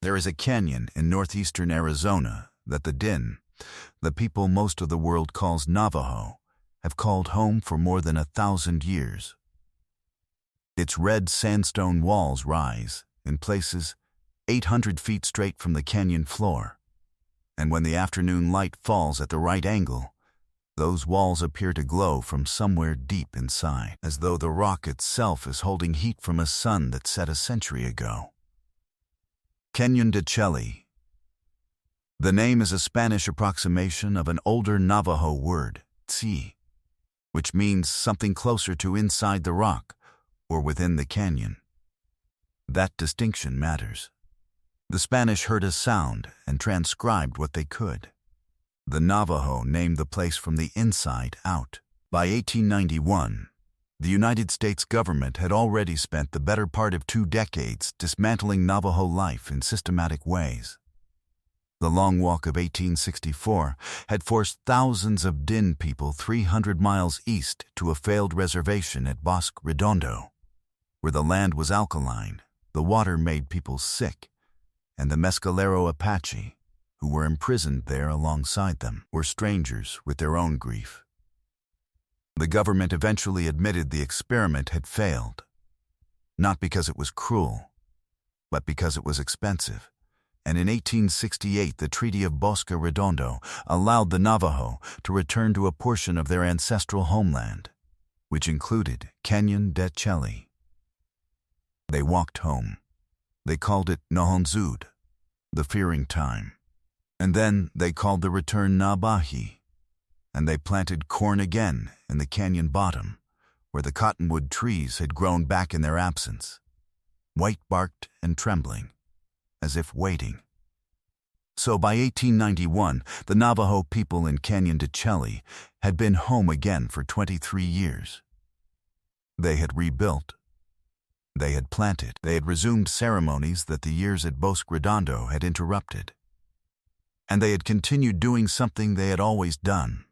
There is a canyon in northeastern Arizona that the people most of the world calls Navajo, have called home for more than 1,000 years. Its red sandstone walls rise, in places, 800 feet straight from the canyon floor, and when the afternoon light falls at the right angle, those walls appear to glow from somewhere deep inside, as though the rock itself is holding heat from a sun that set a century ago. Canyon de Chelly. The name is a Spanish approximation of an older Navajo word, tsi, which means something closer to inside the rock or within the canyon. That distinction matters. The Spanish heard a sound and transcribed what they could. The Navajo named the place from the inside out. By 1891, the United States government had already spent the better part of 2 decades dismantling Navajo life in systematic ways. The Long Walk of 1864 had forced thousands of Din people 300 miles east to a failed reservation at Bosque Redondo, where the land was alkaline, the water made people sick, and the Mescalero Apache, who were imprisoned there alongside them, were strangers with their own grief. The government eventually admitted the experiment had failed, not because it was cruel, but because it was expensive. And in 1868 the Treaty of Bosque Redondo allowed the Navajo to return to a portion of their ancestral homeland, which included Canyon de Chelly. They walked home. They called it Nahonzud, the fearing time. And then they called the return Nabahi, and they planted corn again in the canyon bottom, where the cottonwood trees had grown back in their absence, white-barked and trembling, as if waiting. So by 1891, the Navajo people in Canyon de Chelly had been home again for 23 years. They had rebuilt. They had planted. They had resumed ceremonies that the years at Bosque Redondo had interrupted. And they had continued doing something they had always done,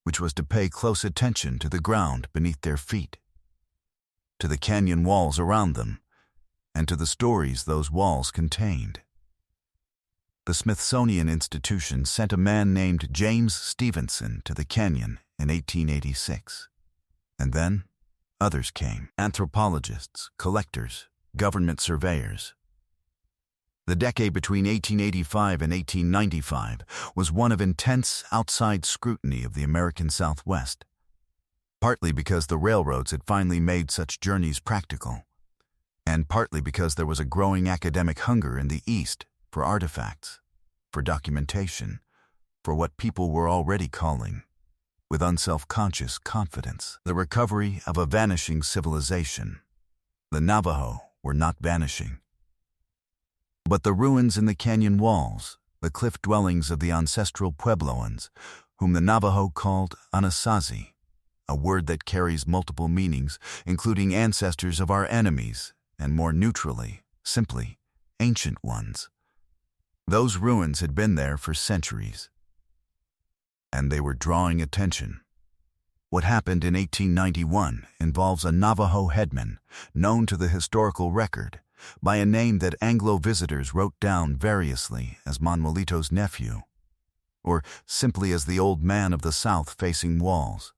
which was to pay close attention to the ground beneath their feet, to the canyon walls around them, and to the stories those walls contained. The Smithsonian Institution sent a man named James Stevenson to the canyon in 1886. And then others came: anthropologists, collectors, government surveyors. The decade between 1885 and 1895 was one of intense outside scrutiny of the American Southwest, partly because the railroads had finally made such journeys practical, and partly because there was a growing academic hunger in the East for artifacts, for documentation, for what people were already calling, with unself-conscious confidence, the recovery of a vanishing civilization. The Navajo were not vanishing. But the ruins in the canyon walls, the cliff dwellings of the ancestral Puebloans, whom the Navajo called Anasazi, a word that carries multiple meanings, including ancestors of our enemies, and more neutrally, simply, ancient ones. Those ruins had been there for centuries, and they were drawing attention. What happened in 1891 involves a Navajo headman, known to the historical record by a name that Anglo visitors wrote down variously as Manuelito's nephew, or simply as the old man of the south-facing walls,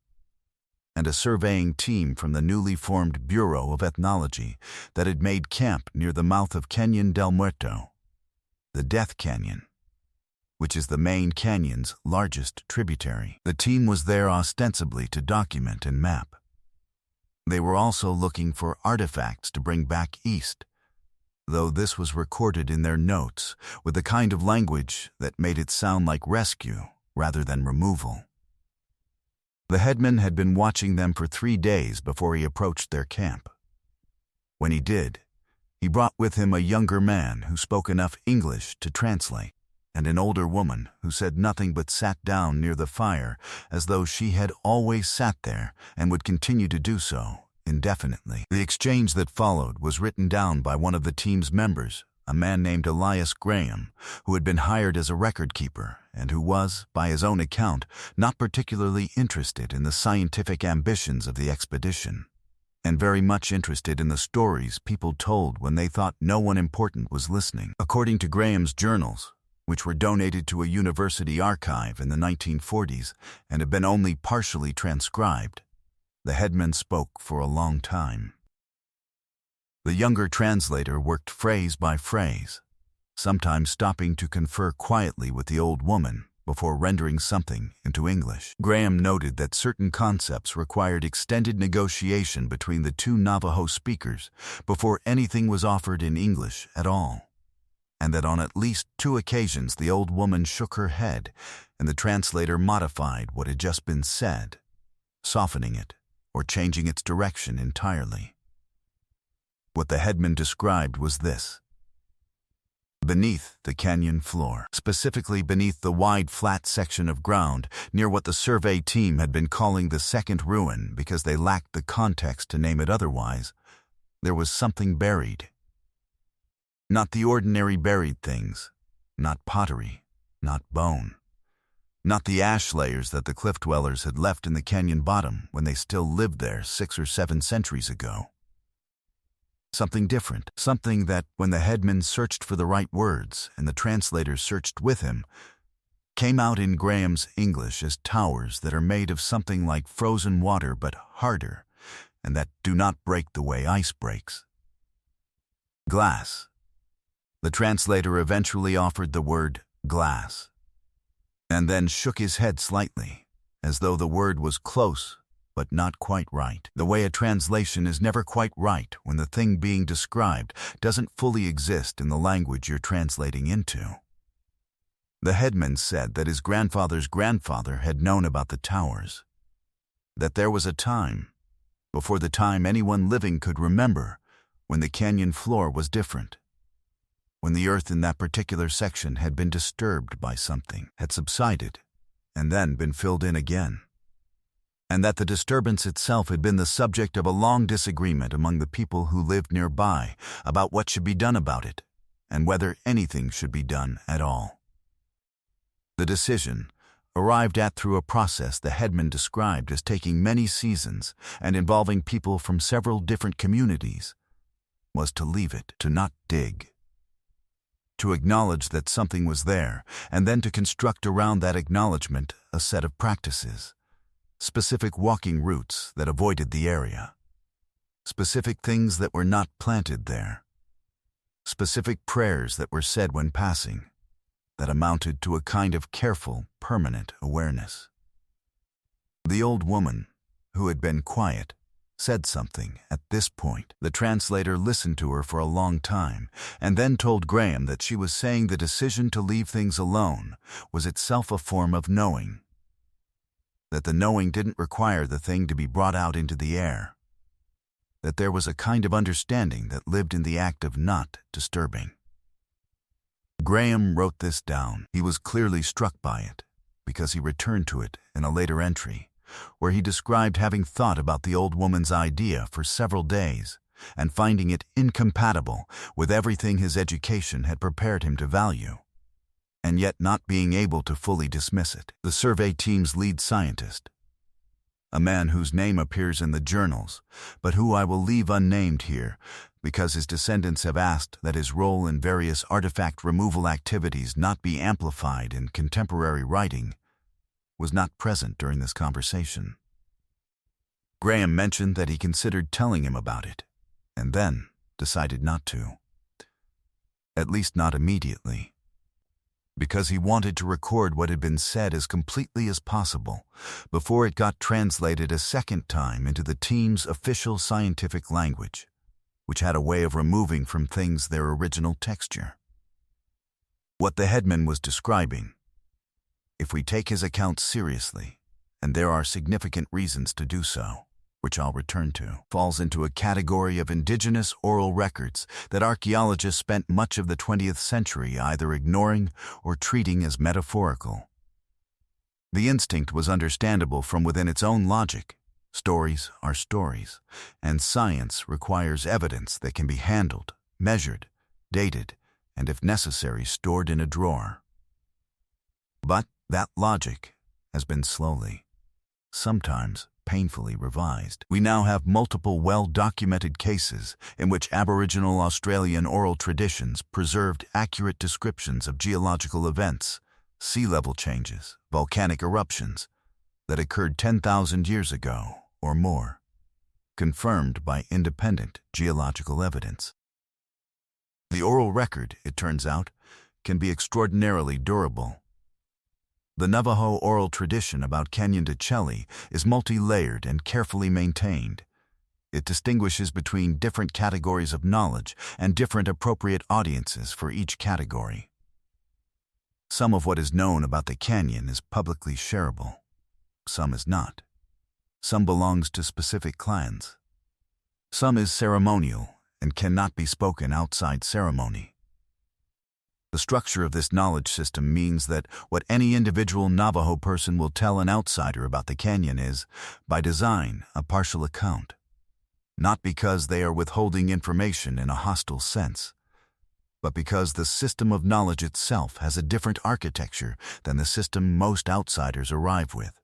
and a surveying team from the newly formed Bureau of Ethnology that had made camp near the mouth of Canyon del Muerto, the Death Canyon, which is the main canyon's largest tributary. The team was there ostensibly to document and map. They were also looking for artifacts to bring back east, though this was recorded in their notes with the kind of language that made it sound like rescue rather than removal. The headman had been watching them for 3 days before he approached their camp. When he did, he brought with him a younger man who spoke enough English to translate, and an older woman who said nothing but sat down near the fire as though she had always sat there and would continue to do so indefinitely. The exchange that followed was written down by one of the team's members, a man named Elias Graham, who had been hired as a record keeper and who was, by his own account, not particularly interested in the scientific ambitions of the expedition. and very much interested in the stories people told when they thought no one important was listening. According to Graham's journals, which were donated to a university archive in the 1940s and have been only partially transcribed, the headman spoke for a long time. The younger translator worked phrase by phrase, sometimes stopping to confer quietly with the old woman before rendering something into English. Graham noted that certain concepts required extended negotiation between the two Navajo speakers before anything was offered in English at all, and that on at least 2 occasions the old woman shook her head and the translator modified what had just been said, softening it or changing its direction entirely. What the headman described was this: beneath the canyon floor, specifically beneath the wide flat section of ground near what the survey team had been calling the second ruin because they lacked the context to name it otherwise, there was something buried. Not the ordinary buried things, not pottery, not bone, not the ash layers that the cliff dwellers had left in the canyon bottom when they still lived there 6 or 7 centuries ago. Something different, something that, when the headman searched for the right words and the translator searched with him, came out in Graham's English as towers that are made of something like frozen water but harder, and that do not break the way ice breaks. Glass. The translator eventually offered the word glass, and then shook his head slightly, as though the word was close but not quite right. The way a translation is never quite right when the thing being described doesn't fully exist in the language you're translating into. The headman said that his grandfather's grandfather had known about the towers, that there was a time, before the time anyone living could remember, when the canyon floor was different, when the earth in that particular section had been disturbed by something, had subsided, and then been filled in again, and that the disturbance itself had been the subject of a long disagreement among the people who lived nearby about what should be done about it, and whether anything should be done at all. The decision, arrived at through a process the headman described as taking many seasons and involving people from several different communities, was to leave it, to not dig, to acknowledge that something was there, and then to construct around that acknowledgement a set of practices, specific walking routes that avoided the area, specific things that were not planted there, specific prayers that were said when passing, that amounted to a kind of careful, permanent awareness. The old woman, who had been quiet, said something at this point. The translator listened to her for a long time and then told Graham that she was saying the decision to leave things alone was itself a form of knowing, that the knowing didn't require the thing to be brought out into the air, that there was a kind of understanding that lived in the act of not disturbing. Graham wrote this down. He was clearly struck by it, because he returned to it in a later entry, where he described having thought about the old woman's idea for several days and finding it incompatible with everything his education had prepared him to value, and yet not being able to fully dismiss it. The survey team's lead scientist, a man whose name appears in the journals, but who I will leave unnamed here because his descendants have asked that his role in various artifact removal activities not be amplified in contemporary writing, was not present during this conversation. Graham mentioned that he considered telling him about it, and then decided not to. At least not immediately, because he wanted to record what had been said as completely as possible before it got translated a second time into the team's official scientific language, which had a way of removing from things their original texture. What the headman was describing, if we take his account seriously, and there are significant reasons to do so, which I'll return to, falls into a category of indigenous oral records that archaeologists spent much of the 20th century either ignoring or treating as metaphorical. The instinct was understandable from within its own logic. Stories are stories, and science requires evidence that can be handled, measured, dated, and if necessary stored in a drawer. But that logic has been slowly, sometimes painfully revised. We now have multiple well-documented cases in which Aboriginal Australian oral traditions preserved accurate descriptions of geological events, sea level changes, volcanic eruptions that occurred 10,000 years ago or more, confirmed by independent geological evidence. The oral record, it turns out, can be extraordinarily durable. The Navajo oral tradition about Canyon de Chelly is multi-layered and carefully maintained. It distinguishes between different categories of knowledge and different appropriate audiences for each category. Some of what is known about the canyon is publicly shareable. Some is not. Some belongs to specific clans. Some is ceremonial and cannot be spoken outside ceremony. The structure of this knowledge system means that what any individual Navajo person will tell an outsider about the canyon is, by design, a partial account. Not because they are withholding information in a hostile sense, but because the system of knowledge itself has a different architecture than the system most outsiders arrive with,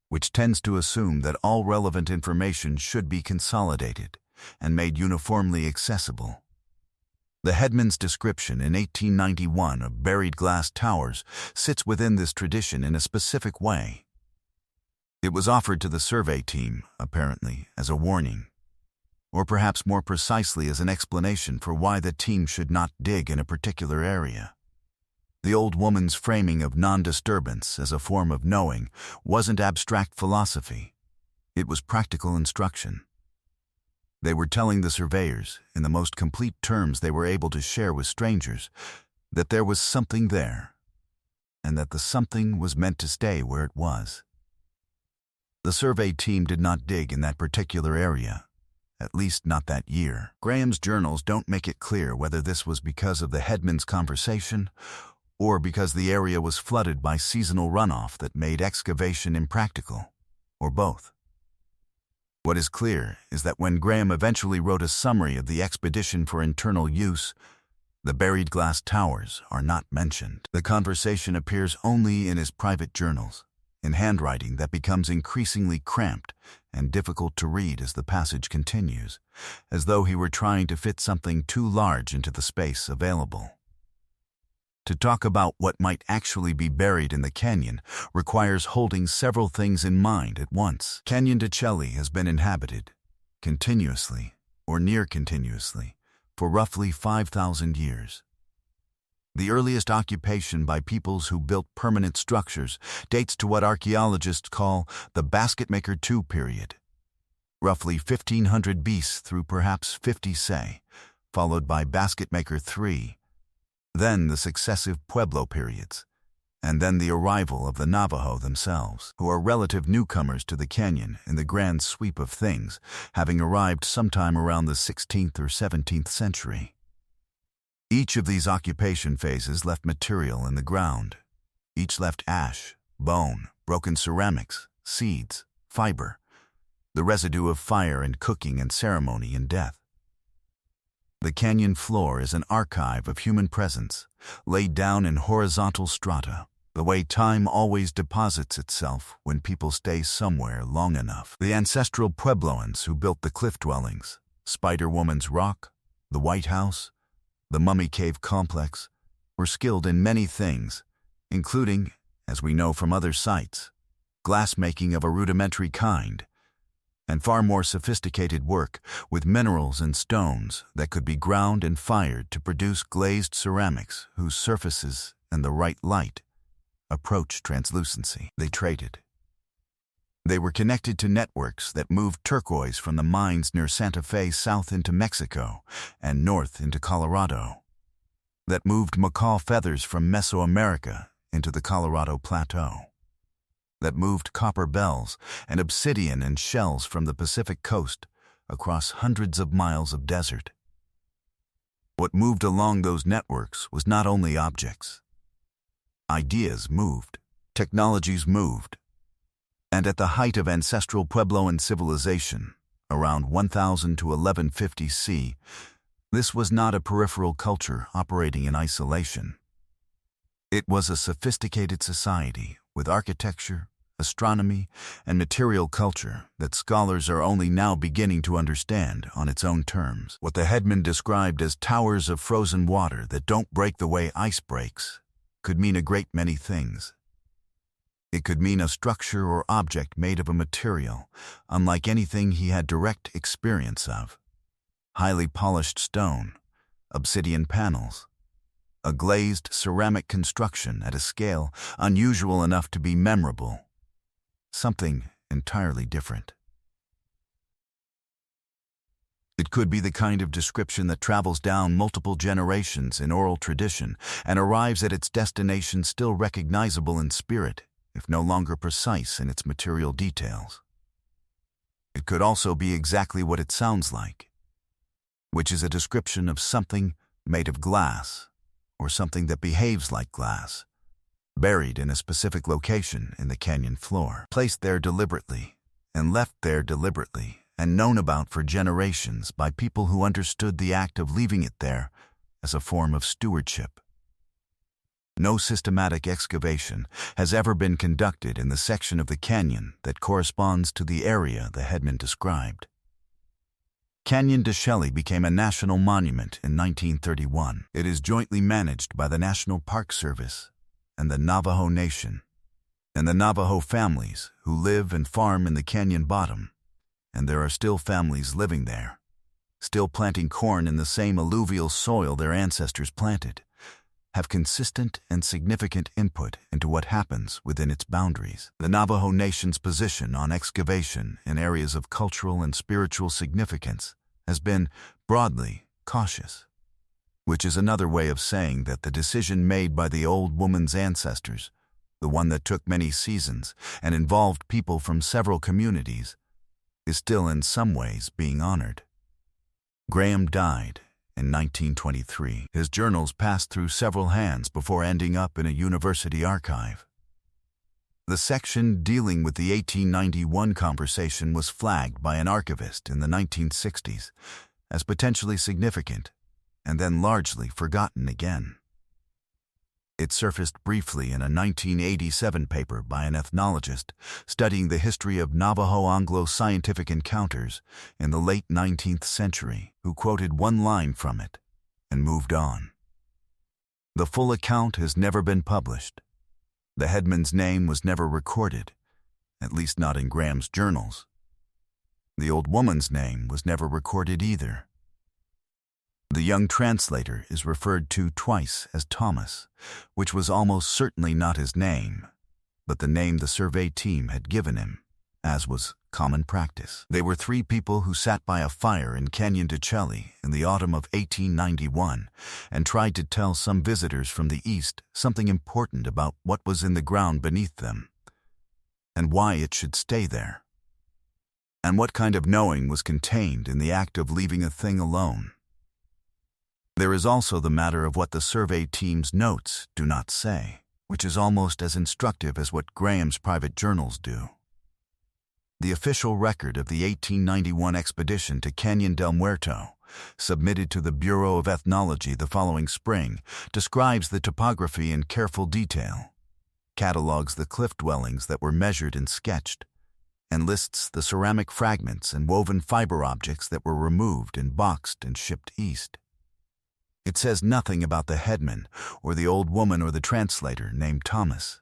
which tends to assume that all relevant information should be consolidated and made uniformly accessible. The headman's description in 1891 of buried glass towers sits within this tradition in a specific way. It was offered to the survey team, apparently, as a warning, or perhaps more precisely as an explanation for why the team should not dig in a particular area. The old woman's framing of non-disturbance as a form of knowing wasn't abstract philosophy. It was practical instruction. They were telling the surveyors, in the most complete terms they were able to share with strangers, that there was something there, and that the something was meant to stay where it was. The survey team did not dig in that particular area, at least not that year. Graham's journals don't make it clear whether this was because of the headman's conversation or because the area was flooded by seasonal runoff that made excavation impractical, or both. What is clear is that when Graham eventually wrote a summary of the expedition for internal use, the buried glass towers are not mentioned. The conversation appears only in his private journals, in handwriting that becomes increasingly cramped and difficult to read as the passage continues, as though he were trying to fit something too large into the space available. To talk about what might actually be buried in the canyon requires holding several things in mind at once. Canyon de Chelly has been inhabited, continuously or near continuously, for roughly 5,000 years. The earliest occupation by peoples who built permanent structures dates to what archaeologists call the Basketmaker II period, roughly 1500 BC through perhaps 50 CE, followed by Basketmaker III, then the successive Pueblo periods, and then the arrival of the Navajo themselves, who are relative newcomers to the canyon in the grand sweep of things, having arrived sometime around the 16th or 17th century. Each of these occupation phases left material in the ground. Each left ash, bone, broken ceramics, seeds, fiber, the residue of fire and cooking and ceremony and death. The canyon floor is an archive of human presence, laid down in horizontal strata, the way time always deposits itself when people stay somewhere long enough. The ancestral Puebloans who built the cliff dwellings, Spider Woman's Rock, the White House, the Mummy Cave Complex, were skilled in many things, including, as we know from other sites, glassmaking of a rudimentary kind, and far more sophisticated work with minerals and stones that could be ground and fired to produce glazed ceramics whose surfaces and the right light approach translucency. They traded. They were connected to networks that moved turquoise from the mines near Santa Fe south into Mexico and north into Colorado, that moved macaw feathers from Mesoamerica into the Colorado Plateau, that moved copper bells and obsidian and shells from the Pacific coast across hundreds of miles of desert. What moved along those networks was not only objects. Ideas moved, technologies moved, and at the height of ancestral Puebloan civilization, around 1000 to 1150 CE, this was not a peripheral culture operating in isolation. It was a sophisticated society with architecture, astronomy, and material culture that scholars are only now beginning to understand on its own terms. What the headman described as towers of frozen water that don't break the way ice breaks could mean a great many things. It could mean a structure or object made of a material unlike anything he had direct experience of. Highly polished stone, obsidian panels, a glazed ceramic construction at a scale unusual enough to be memorable. Something entirely different. It could be the kind of description that travels down multiple generations in oral tradition and arrives at its destination still recognizable in spirit, if no longer precise in its material details. It could also be exactly what it sounds like, which is a description of something made of glass, or something that behaves like glass, buried in a specific location in the canyon floor, placed there deliberately, and left there deliberately, and known about for generations by people who understood the act of leaving it there as a form of stewardship. No systematic excavation has ever been conducted in the section of the canyon that corresponds to the area the headman described. Canyon de Chelly became a national monument in 1931. It is jointly managed by the National Park Service and the Navajo Nation, and the Navajo families who live and farm in the canyon bottom, and there are still families living there, still planting corn in the same alluvial soil their ancestors planted, have consistent and significant input into what happens within its boundaries. The Navajo Nation's position on excavation in areas of cultural and spiritual significance has been, broadly, cautious, which is another way of saying that the decision made by the old woman's ancestors, the one that took many seasons and involved people from several communities, is still in some ways being honored. Graham died in 1923. His journals passed through several hands before ending up in a university archive. The section dealing with the 1891 conversation was flagged by an archivist in the 1960s as potentially significant, and then largely forgotten again. It surfaced briefly in a 1987 paper by an ethnologist studying the history of Navajo Anglo-scientific encounters in the late 19th century, who quoted one line from it and moved on. The full account has never been published. The headman's name was never recorded, at least not in Graham's journals. The old woman's name was never recorded either. The young translator is referred to twice as Thomas, which was almost certainly not his name, but the name the survey team had given him, as was common practice. They were three people who sat by a fire in Canyon de Chelly in the autumn of 1891 and tried to tell some visitors from the east something important about what was in the ground beneath them, and why it should stay there, and what kind of knowing was contained in the act of leaving a thing alone. There is also the matter of what the survey team's notes do not say, which is almost as instructive as what Graham's private journals do. The official record of the 1891 expedition to Canyon del Muerto, submitted to the Bureau of Ethnology the following spring, describes the topography in careful detail, catalogues the cliff dwellings that were measured and sketched, and lists the ceramic fragments and woven fiber objects that were removed and boxed and shipped east. It says nothing about the headman or the old woman or the translator named Thomas.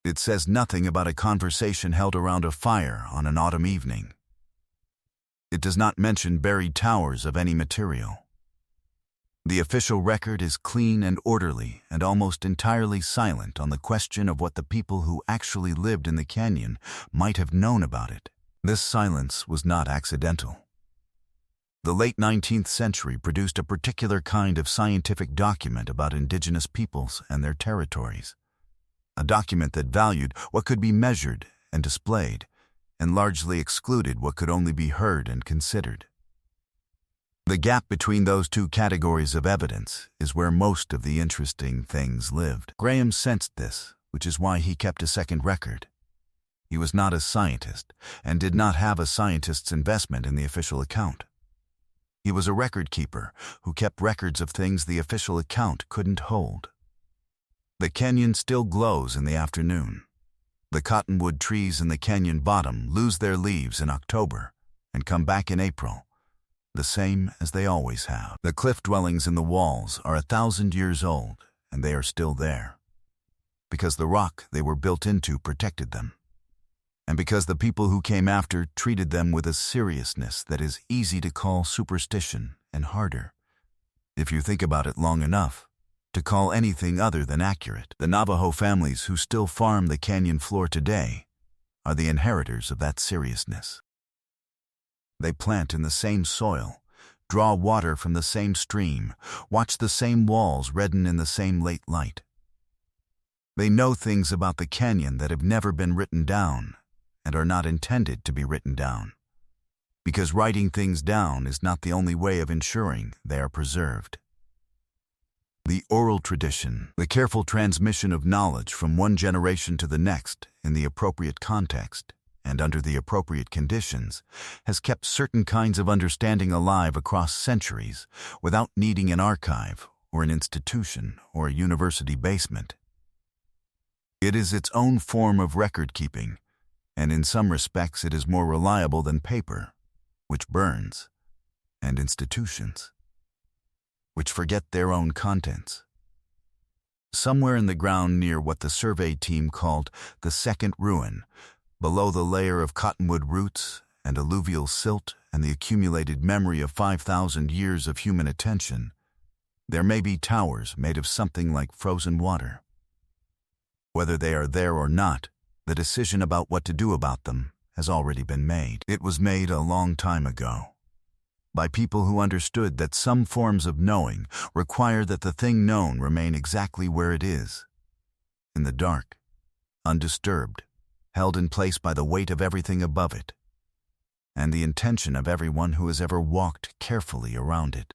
It says nothing about a conversation held around a fire on an autumn evening. It does not mention buried towers of any material. The official record is clean and orderly and almost entirely silent on the question of what the people who actually lived in the canyon might have known about it. This silence was not accidental. The late 19th century produced a particular kind of scientific document about indigenous peoples and their territories, a document that valued what could be measured and displayed, and largely excluded what could only be heard and considered. The gap between those two categories of evidence is where most of the interesting things lived. Graham sensed this, which is why he kept a second record. He was not a scientist, and did not have a scientist's investment in the official account. He was a record keeper who kept records of things the official account couldn't hold. The canyon still glows in the afternoon. The cottonwood trees in the canyon bottom lose their leaves in October and come back in April, the same as they always have. The cliff dwellings in the walls are 1,000 years old, and they are still there, because the rock they were built into protected them, and because the people who came after treated them with a seriousness that is easy to call superstition and harder, if you think about it long enough, to call anything other than accurate. The Navajo families who still farm the canyon floor today are the inheritors of that seriousness. They plant in the same soil, draw water from the same stream, watch the same walls redden in the same late light. They know things about the canyon that have never been written down and are not intended to be written down, because writing things down is not the only way of ensuring they are preserved. The oral tradition, the careful transmission of knowledge from one generation to the next in the appropriate context and under the appropriate conditions, has kept certain kinds of understanding alive across centuries without needing an archive or an institution or a university basement. It is its own form of record-keeping, and in some respects it is more reliable than paper, which burns, and institutions, which forget their own contents. Somewhere in the ground near what the survey team called the second ruin, below the layer of cottonwood roots and alluvial silt and the accumulated memory of 5,000 years of human attention, there may be towers made of something like frozen water. Whether they are there or not, the decision about what to do about them has already been made. It was made a long time ago, by people who understood that some forms of knowing require that the thing known remain exactly where it is, in the dark, undisturbed, held in place by the weight of everything above it, and the intention of everyone who has ever walked carefully around it.